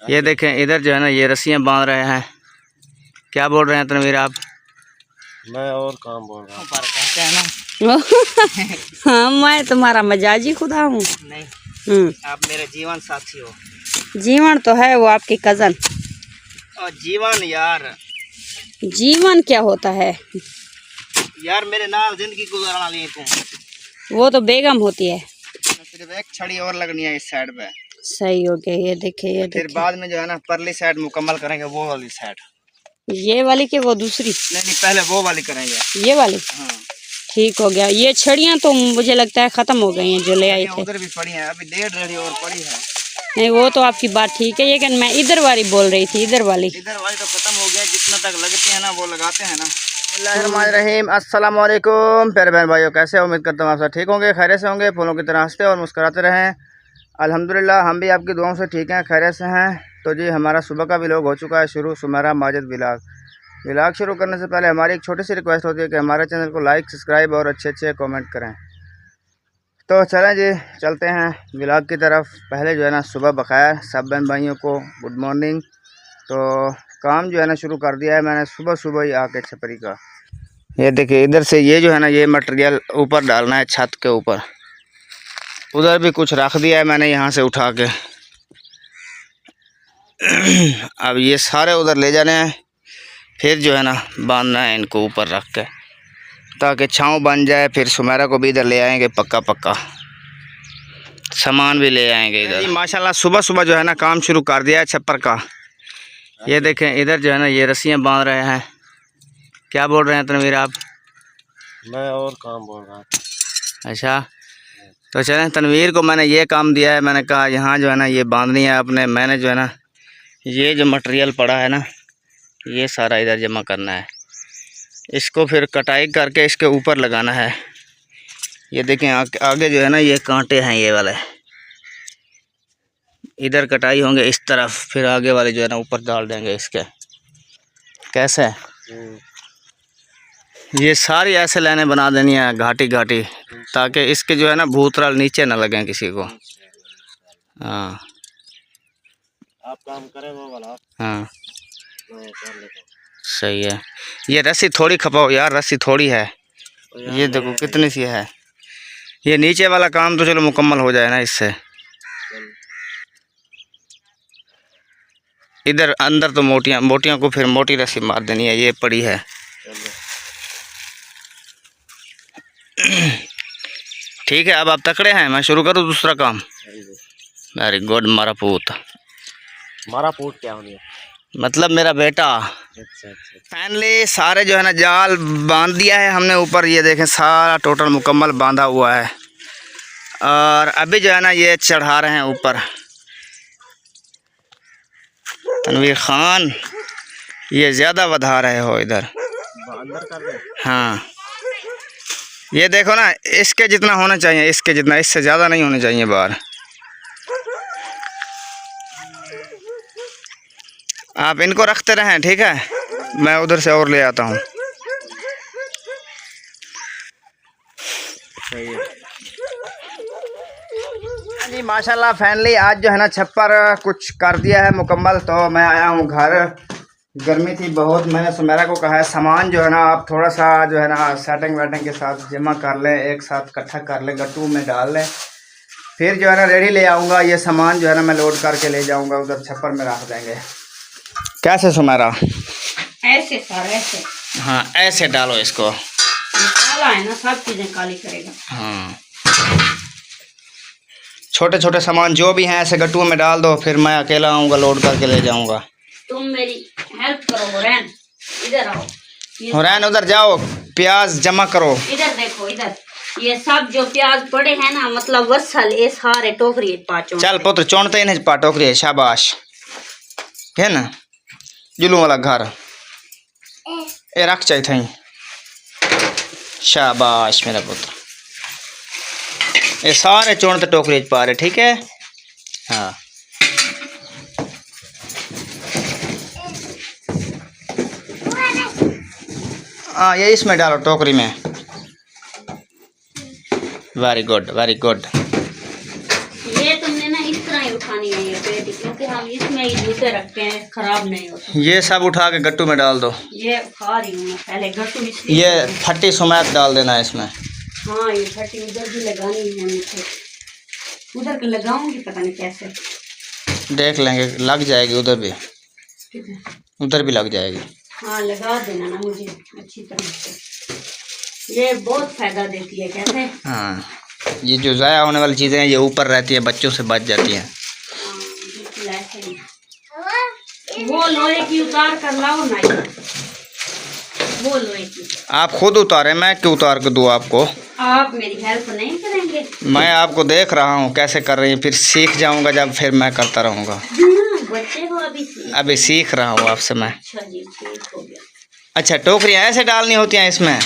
ये देखें इधर जो है ना ये रस्सियाँ बांध रहे हैं। क्या बोल रहे हैं तनवीर आप? मैं और काम बोल रहा हूँ। कहते हैं ना हाँ, मैं तुम्हारा मजाजी खुदा हूँ। नहीं, आप मेरे जीवन साथी हो। जीवन तो है वो आपकी कजन। और जीवन यार, जीवन क्या होता है यार मेरे नाल जिंदगी गुजारना लिए तुम। वो तो बेगम होती है। सिर्फ एक छड़ी और लगनी है इस साइड पे। सही हो गया। ये देखे, ये फिर देखे। बाद में जो है ना परली साइड मुकम्मल करेंगे, वो वाली साइड। ये वाली के वो दूसरी? नहीं, पहले वो वाली करेंगे। ये वाली? हाँ। ठीक हो गया। ये छड़ियाँ तो मुझे लगता है खत्म हो गई हैं जो ले आई थे। उधर भी पड़ी हैं, अभी 1.5 रेडी और पड़ी है। नहीं, वो तो आपकी बात ठीक है, लेकिन मैं इधर वाली बोल रही थी। इधर वाली तो खत्म हो गया। जितना तक लगते हैं ना वो लगाते हैं ना। बिस्मिल्लाहिर्रहमानिर्रहीम। अस्सलाम वालेकुम प्यारे बहन भाइयों, कैसे उम्मीद करता हूँ आप सब ठीक होंगे, खैरियत से होंगे, फूलों की तरह हंसते और मुस्कुराते रहें। अल्हम्दुलिल्लाह हम भी आपकी दुआओं से ठीक हैं, खैरियत से हैं। तो जी हमारा सुबह का व्लॉग हो चुका है शुरू। सुमेरा माजिद व्लॉग शुरू करने से पहले हमारी एक छोटी सी रिक्वेस्ट होती है कि हमारे चैनल को लाइक, सब्सक्राइब और अच्छे कमेंट करें। तो चलें जी, चलते हैं व्लॉग की तरफ। पहले जो है ना सुबह बखैर सब बहन भाइयों को गुड मॉर्निंग। तो काम जो है ना शुरू कर दिया है मैंने सुबह सुबह ही आके छपरी का। ये देखिए इधर से ये जो है ना ये मटेरियल ऊपर डालना है छत के ऊपर। उधर भी कुछ रख दिया है मैंने यहाँ से उठा के। अब ये सारे उधर ले जाने हैं, फिर जो है ना बांधना है इनको ऊपर रख के, ताकि छाँव बन जाए। फिर सुमेरा को भी इधर ले आएंगे, पक्का सामान भी ले आएंगे इधर। माशाल्लाह सुबह सुबह जो है ना काम शुरू कर दिया है छप्पर का। ये देखें इधर जो है ना ये रस्सियाँ बांध रहे हैं। क्या बोल रहे हैं तनवीर आप? मैं और काम बोल रहा हूँ। अच्छा, तो चलें, तनवीर को मैंने ये काम दिया है। मैंने कहा यहाँ जो है ना ये बांधनी है अपने। मैंने जो है ना ये जो मटेरियल पड़ा है ना ये सारा इधर जमा करना है। इसको फिर कटाई करके इसके ऊपर लगाना है। ये देखें आगे जो है ना ये कांटे हैं ये वाले, इधर कटाई होंगे इस तरफ, फिर आगे वाले जो है ना ऊपर डाल देंगे इसके। कैसे ये सारी ऐसे लाइनें बना देनी है घाटी, ताकि इसके जो है ना भूतराल नीचे ना लगें किसी को। हाँ, आप काम करें वो वाला। हाँ मैं कर लेता हूँ। सही है। ये रस्सी थोड़ी खपाओ यार, रस्सी थोड़ी है। ये देखो कितनी सी है। ये नीचे वाला काम तो चलो मुकम्मल हो जाए ना इससे। इधर अंदर तो मोटियां को फिर मोटी रस्सी मार देनी है। ये पड़ी है। ठीक है, अब आप तकड़े हैं, मैं शुरू करूँ दूसरा काम। Very good. मारा पूत क्या होनी मतलब मेरा बेटा। अच्छा। फाइनली सारे जो है ना जाल बांध दिया है हमने ऊपर। ये देखें सारा टोटल मुकम्मल बांधा हुआ है। और अभी जो है ना ये चढ़ा रहे हैं ऊपर। तनवीर खान ये ज़्यादा बढ़ा रहे हो इधर। हाँ, ये देखो ना इसके जितना होना चाहिए, इसके जितना, इससे ज़्यादा नहीं होने चाहिए बाहर। आप इनको रखते रहें, ठीक है, मैं उधर से और ले आता हूँ। जी माशाल्लाह फाइनली आज जो है ना छप्पर कुछ कर दिया है मुकम्मल। तो मैं आया हूँ घर। गर्मी थी बहुत। मैंने सुमेरा को कहा है सामान जो है ना आप थोड़ा सा जो है ना सेटिंग वेटिंग के साथ जमा कर लें, एक साथ इकट्ठा कर लें, गट्टू में डाल लें। फिर जो है ना रेडी ले आऊँगा। ये सामान जो है ना मैं लोड करके ले जाऊँगा, उधर छप्पर में रख देंगे। कैसे सुमेरा? ऐसे सर, ऐसे। हाँ ऐसे डालो इसको। काला है ना, सब चीजें काली करेगा। हाँ, छोटे छोटे सामान जो भी हैं ऐसे गट्टुओं में डाल दो। फिर मैं अकेला आऊँगा, लोड करके ले जाऊँगा। तुम मेरी हेल्प करो हुरैन, इधर आओ। हुरैन उधर जाओ, प्याज जमा करो। इधर देखो, इधर ये सब जो प्याज पड़े हैं ना, मतलब वसल ये सारे टोकरी पाचो। चल पुत्र चोनते ही नहीं पा टोकरी है। शाबाश है ना, जुलू वाला घर ए रख चाहिए थी। शाबाश मेरा पुत्र, ये सारे चोनते टोकरी पा रहे, ठीक है। हाँ हाँ, ये इसमें डालो टोकरी में। Very good. ये तुमने ना इस तरह ही उठानी है ये पेटी, क्योंकि हम इसमें ही जूते रखते हैं, खराब नहीं होते। ये सब उठा के गट्टू में डाल दो। ये खा रही हूँ मैं, पहले गट्टू इसलिए। ये फट्टी सुमैत डाल देना इसमें। हाँ ये फटी उधर भी लगानी है मुझे, उधर के लगाऊंगी पता नहीं कैसे। देख लेंगे, लग जाएगी उधर भी, उधर भी लग जाएगी। हाँ लगा देना ना मुझे अच्छी तरह से, ये बहुत फायदा देती है। कैसे? हाँ, ये जो ज़ाया होने वाली चीज़ें हैं ये ऊपर रहती है, बच्चों से बच जाती हैं। बिल्कुल ऐसे ही। वो लोहे की उतार कर लाओ ना, वो लोहे की। आप खुद उतारे, मैं क्यों उतार के दूँ आपको? आप मेरी हेल्प नहीं करेंगे? मैं आपको देख रहा हूँ कैसे कर रही हैं, फिर सीख जाऊँगा जब, फिर मैं करता रहूँगा। बच्चे हो अभी सीख रहा हूँ आपसे मैं। अच्छा जी, ठीक हो गया। अच्छा, टोकरियाँ ऐसे डालनी होती हैं इसमें?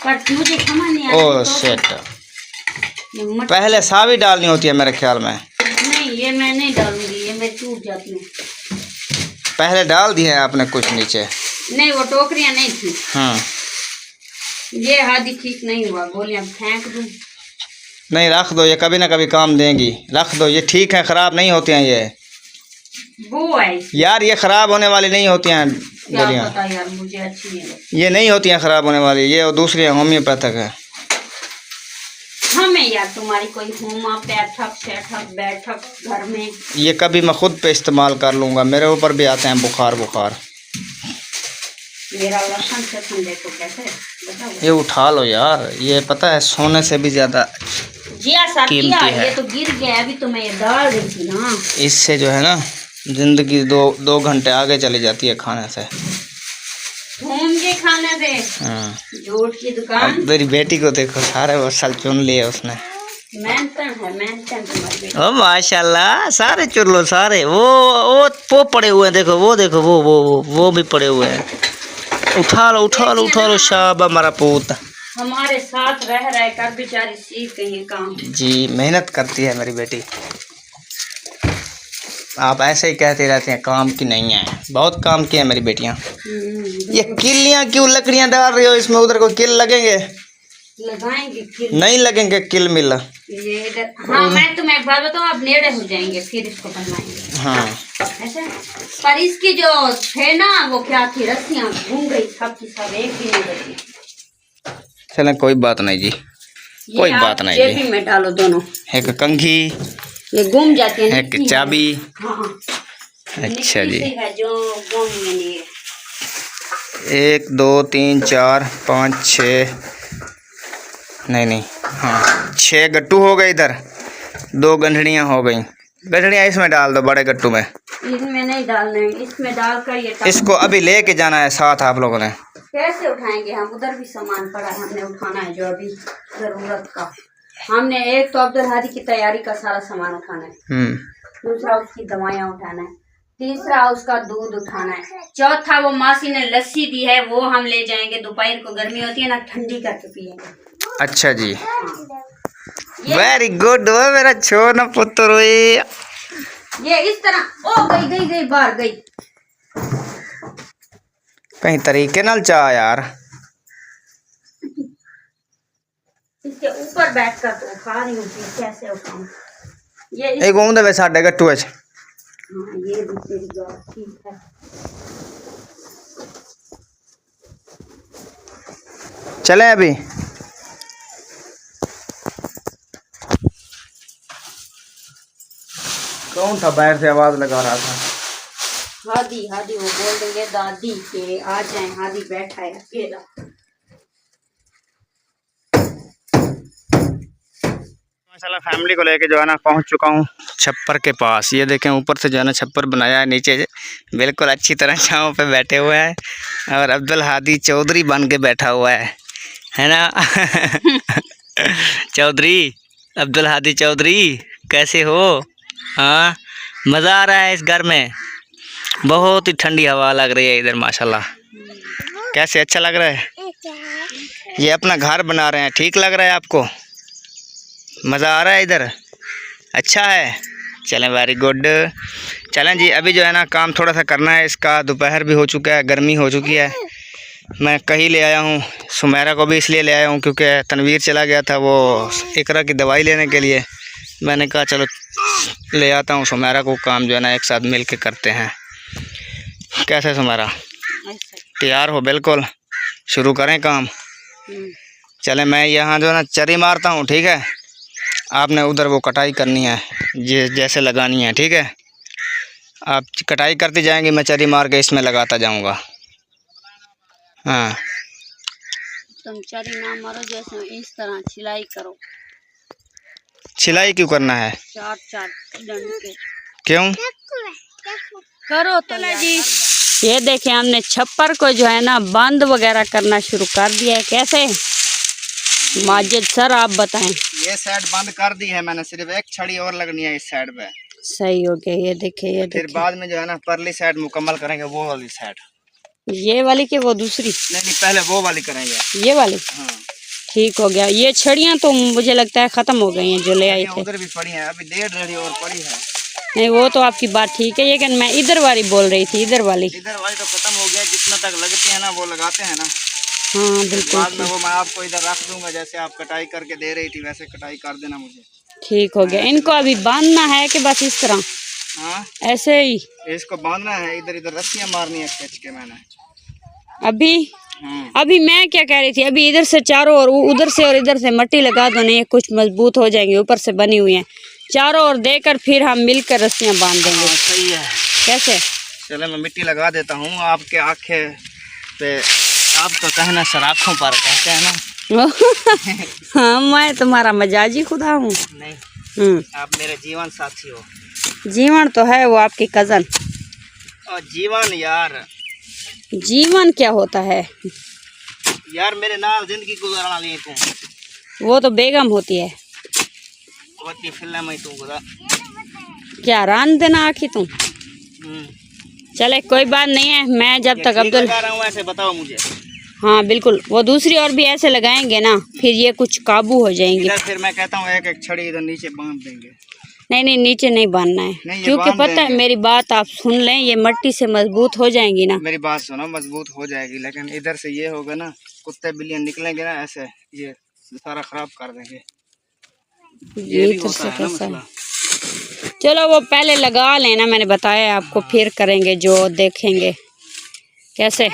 पर मुझे समझ नहीं ओह आता। शिट, पहले सावी डालनी होती है मेरे ख्याल में। नहीं ये मैं नहीं डालूंगी, ये मैं टूट जाती हूँ। पहले डाल दी है आपने कुछ नीचे? नहीं वो टोकरियाँ नहीं थी। हाँ, ये हादी ठीक नहीं हुआ, गोलियां फेंक दूं? नहीं रख दो, ये कभी ना कभी काम देंगी, रख दो, ये ठीक है, ख़राब नहीं होती हैं ये। वो है यार ये ख़राब होने वाली नहीं होती हैं क्या गोलियाँ, पता यार, मुझे अच्छी नहीं लगती। ये नहीं होती हैं ख़राब होने वाली, ये और दूसरी होम्योपैथिक है। हमें यार तुम्हारी कोई होम्योपैथिक सेठक बैठक घर में। ये कभी मैं खुद पे इस्तेमाल कर लूँगा, मेरे ऊपर भी आते हैं बुखार। मेरा लक्षण से देखो कैसे, बताओ। ये उठा लो यार, ये पता है सोने से भी ज़्यादा जी सर कीमती है। ये तो गिर गया, अभी तो मैं ये डाल रही थी ना। इससे जो है ना जिंदगी दो घंटे आगे चली जाती है खाने से, घूम के खाने से। हाँ। झूठ की दुकान। अब तेरी बेटी को देखो, सारे वसल चुन लिए उसने। मेहनतन है, मेहनतन तुम्हारी बेटी। ओ माशाल्लाह, सारे चुन लो सारे। वो पड़े हुए हैं, देखो वो देखो, वो भी पड़े हुए हैं। उठा लो शाबा हमारा पूत। हमारे साथ रह कर बेचारी सीख गई है काम। जी, मेहनत करती है मेरी बेटी। आप ऐसे ही कहते रहते हैं काम की नहीं है, बहुत काम की है मेरी बेटियां। ये किलियां क्यों लकड़ियां डाल रही हो इसमें? उधर को किल लगेंगे? लगाएंगे किल। नहीं लगेंगे किल मिल। ये इधर। हाँ मैं तुम्हें एक बात बताऊँ, आप नेड़े हो जाएंगे फिर इसको बनवाएंगे। हाँ ऐसा। पर इसकी जो थे ना वो क्या थी, रस्सियाँ घूम गई सब की सब, एक भी नहीं बची। चलें कोई बात नहीं जी, कोई बात नहीं जेबी जी। में डालो दोनों, एक कंघी, ये घूम जाती है। एक चाबी। हाँ अच्छा जी, है जो घूमने लिए। 1 2 3 4 5 6, नहीं हाँ 6 गट्टू हो गए इधर, 2 गंढड़ियाँ हो गई। गंढड़ियाँ इसमें डाल दो, बड़े गट्टू में। इसमें नहीं डालने, इसमें डालकर ये इसको अभी लेके जाना है साथ आप लोगों ने। कैसे उठाएंगे हम? उधर भी सामान पड़ा है, हमने उठाना है जो अभी जरूरत का। हमने एक तो अब्दुल हादी की तैयारी का सारा सामान उठाना है, दूसरा उसकी दवाइयाँ उठाना है, तीसरा उसका दूध उठाना है, चौथा वो मासी ने लस्सी दी है वो हम ले जाएंगे। दोपहर को गर्मी होती है ना, ठंडी करके पिएंगे। अच्छा जी, वेरी गुड, वो मेरा छोना पुत्र। ये इस तरह। ओ गई बाहर गई। कहीं तरीके नाल चाह यार। इसके ऊपर बैठकर तो उठा रही हूँ, कैसे उठाऊं ये एक घूमते वे साढ़े गट्टू है। हाँ ये भी तेरी बात ठीक है। चले अभी। कौन था बाहर से आवाज लगा रहा था? हादी वो बोल रही है दादी के आ जाए, हादी बैठा है अकेला। माशाल्लाह फैमिली को लेके जो है ना पहुंच चुका हूँ छप्पर के पास। ये देखें ऊपर से जो है ना छप्पर बनाया है, नीचे बिल्कुल अच्छी तरह छाँव पे बैठे हुए हैं और अब्दुल हादी चौधरी बन के बैठा हुआ है ना। चौधरी, अब्दुल हादी चौधरी कैसे हो? हाँ, मज़ा आ रहा है इस घर में, बहुत ही ठंडी हवा लग रही है इधर माशाल्लाह। कैसे अच्छा लग रहा है? ये अपना घर बना रहे हैं, ठीक लग रहा है आपको? मज़ा आ रहा है इधर? अच्छा है, चलें वेरी गुड। चलें जी, अभी जो है ना काम थोड़ा सा करना है इसका। दोपहर भी हो चुका है, गर्मी हो चुकी है। मैं कहीं ले आया हूँ, सुमेरा को भी इसलिए ले आया हूँ क्योंकि तनवीर चला गया था वो इकरा की दवाई लेने के लिए। मैंने कहा चलो ले आता हूँ सुमेरा को, काम जो है ना एक साथ मिल के करते हैं। कैसे सुमेरा, तैयार हो? बिल्कुल, शुरू करें काम। चले, मैं यहाँ जो है ना चरी मारता हूँ, ठीक है? आपने उधर वो कटाई करनी है, जैसे लगानी है, ठीक है? आप कटाई करती जाएंगी, मैं चरी मार के इसमें लगाता जाऊँगा। हाँ, तुम चरी ना मारो, जैसे इस तरह सिलाई करो। सिलाई क्यों करना है? चार चार डंडे क्यों करो तो जी। ये देखें, हमने छप्पर को जो है ना बंद वगैरह करना शुरू कर दिया है। कैसे माजिद सर आप बताएं? ये साइड बंद कर दी है मैंने, सिर्फ एक छड़ी और लगनी है इस साइड पे। सही हो गया। ये देखे, ये फिर बाद में जो है ना परली साइड मुकम्मल करेंगे, वो वाली साइड। ये वाली के वो दूसरी? नहीं, पहले वो वाली करेंगे। ये वाली? हाँ, ठीक हो गया। ये छड़ियाँ तो मुझे लगता है खत्म हो गई हैं जो ले आए थे। उधर भी पड़ी हैं, अभी 1.5 रेडी और पड़ी है। नहीं, वो तो आपकी बात ठीक है, लेकिन मैं इधर वाली बोल रही थी। इधर वाली तो खत्म हो गया। जितना तक लगती है ना वो लगाते हैं ना। हाँ बिल्कुल। बाद में वो मैं आपको इधर रख दूंगा, जैसे आप कटाई करके दे रही थी वैसे कटाई कर देना मुझे। ठीक हो गया। इनको अभी बांधना है कि बस इस तरह? हाँ, ऐसे ही इसको बांधना है, इधर इधर रस्सियां मारनी है खींच के मैंने अभी मैं क्या कह रही थी, अभी इधर से चारों और उधर से और इधर से मट्टी लगा दो ना, ये कुछ मजबूत हो जाएंगे, ऊपर से बनी हुई हैं। चारों ओर देकर फिर हम मिलकर रस्सियां बांध देंगे। सही है। कैसे? चलो मैं मिट्टी लगा देता हूँ आपके आँखें पे, आपका कहना सर आँखों पर कहते हैं ना। हाँ, मैं तुम्हारा मजाजी खुदा हूँ। नहीं, आप मेरे जीवन साथी हो। जीवन तो है वो आपकी कजन। और जीवन यार, जीवन क्या होता है यार? मेरे नाल जिंदगी गुजारना लिए तू, वो तो बेगम होती है। फिल्म में तू गुजार क्या रान देना आखी तुम? चले कोई बात नहीं है। मैं जब तक अब्दुल लगा रहा हूँ ऐसे बताओ मुझे। हाँ बिल्कुल, वो दूसरी और भी ऐसे लगाएंगे ना, फिर ये कुछ काबू हो जाएंगे। फिर मैं कहता हूँ एक एक छड़ी इधर नीचे बांध देंगे। नहीं नहीं, नीचे नहीं बांधना है, क्योंकि पता है, मेरी बात आप सुन लें, ये मट्टी से मजबूत हो जाएंगी ना। मेरी बात सुनो, मजबूत हो जाएगी, लेकिन इधर से ये होगा ना, कुत्ते बिल्लियाँ निकलेंगे ना ऐसे, ये सारा खराब कर देंगे। ये भी होता है ना मसला। चलो वो पहले लगा लेना, मैंने बताया आपको, फिर करेंगे जो देखेंगे। कैसे?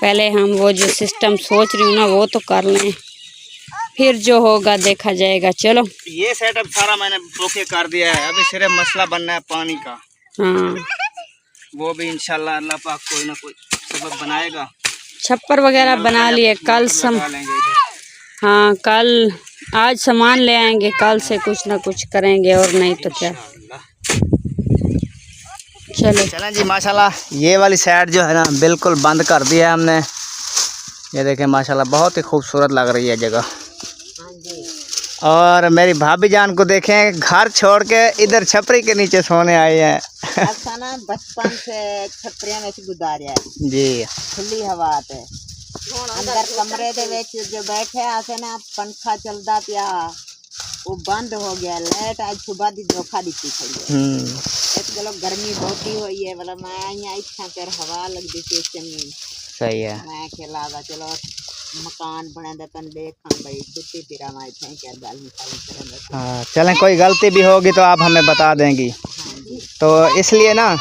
पहले हम वो जो सिस्टम सोच रही हूँ ना वो तो कर लें, फिर जो होगा देखा जाएगा। चलो ये सेटअप सारा मैंने ओके कर दिया है, अभी सिर्फ मसला बनना है पानी का। हाँ, वो भी इंशाल्लाह अल्लाह पाक कोई ना कोई सबब बनाएगा। छप्पर वगैरह बना लिए कल हाँ, कल आज सामान ले आएंगे, कल से कुछ ना कुछ करेंगे, और नहीं तो क्या। चलो चलें जी, माशाल्लाह ये वाली साइड जो है ना बिल्कुल बंद कर दिया है हमने। ये देखें माशाल्लाह बहुत ही खूबसूरत लग रही है जगह। और मेरी भाभी जान को देखें, घर छोड़ के इधर छपरी के नीचे सोने आए हैं। ऐसा ना बचपन से छपरियां में गुजारिया जी, खुली हवा ते अंदर कमरे दे विच जो बैठे आसे ना, पंखा चलदा पिया, वो बंद हो गया। लाइट आज सुबह दी धोखा दी खड़ी है। इस गलो गर्मी बहुत ही हुई है, मतलब मैं यहाँ इच्छा कर हवा लगती थी इसमें। सही है। मैं खिलावा चलो मकान बने दे तन देखा भाई छुट्टी पिरा माई थे क्या दाल निकाल करेंगे। हाँ, चलें कोई गलती भी होगी तो आप हमें बता देंगी। तो इसलिए ना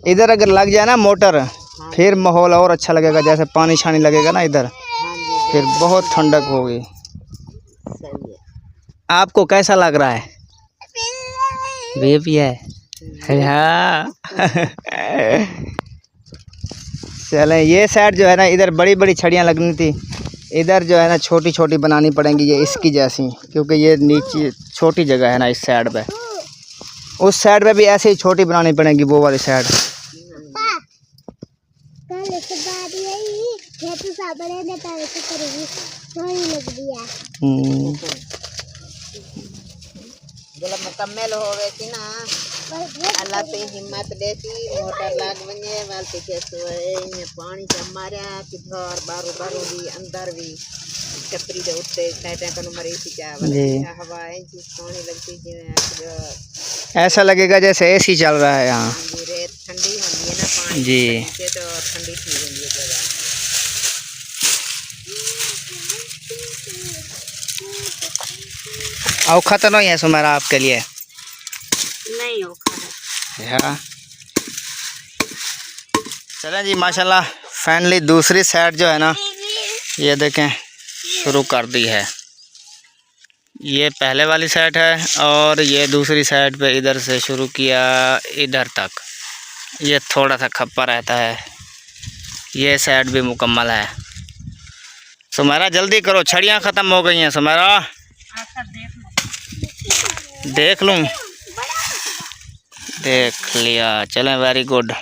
इधर अगर लग जाए ना मोटर, फिर माहौल और अच्छा लगेगा, जैसे पानी छानी लगेगा ना इधर, फिर बहुत ठंडक होगी। आपको कैसा लग रहा है? बेबी है। हाँ। चलें, ये साइड जो है ना इधर बड़ी बड़ी छड़ियाँ लगनी थी, इधर जो है ना छोटी छोटी बनानी पड़ेंगी, ये इसकी जैसी, क्योंकि ये नीचे छोटी जगह है ना इस साइड पे। उस साइड पे भी ऐसे ही छोटी बनानी पड़ेगी, वो वाली साइड। जब मुकम्मल होवे थी ना, अल्लाह पे हिम्मत देती, मोटर लाग बने वाल पीछे सोए ने पानी जमारिया किधर बारू बारू भी अंदर भी छपरी दे उत्ते टाइटा कनु मरी थी क्या हवा है जी पानी लगती जिवें ऐसा लगेगा जैसे एसी चल रहा है यहाँ। रेत ठंडी होती है ना, पानी जी से तो ठंडी थी होती है जगह। औखा तो नहीं है सुमेरा आपके लिए? नहीं होगा हाँ चलें जी माशाल्लाह फाइनली दूसरी साइड जो है ना ये देखें शुरू कर दी है। ये पहले वाली साइड है और ये दूसरी साइड पे इधर से शुरू किया इधर तक। ये थोड़ा सा खप्पा रहता है। ये साइड भी मुकम्मल है। सुमेरा जल्दी करो, छड़ियाँ ख़त्म हो गई हैं। सुमेरा देख लूँ, देख लिया। चलें वेरी गुड।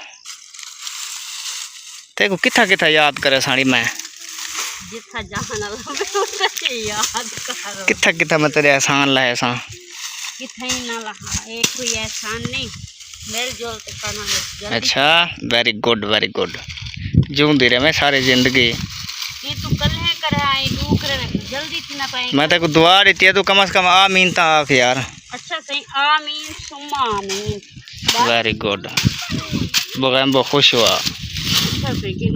देखो किथा किथा याद करे साड़ी में, जिथा जहां याद करो किथा किथा मैं तेरे एहसान लाए सा किथा ही ना लहा। एक कोई एहसान नहीं, मेल जोल के करना है। अच्छा वेरी गुड वेरी गुड। जूंदी रहे मैं सारी जिंदगी। ये तू कल है कर आई तू करे जल्दी थी ना पाएंगे। मैं तेको दुआ देती है, तू कम से कम आमीन ता आख यार। अच्छा सही आमीन सुम्मा आमीन। Very good. बगैर बहुत खुश हुआ। अच्छा सही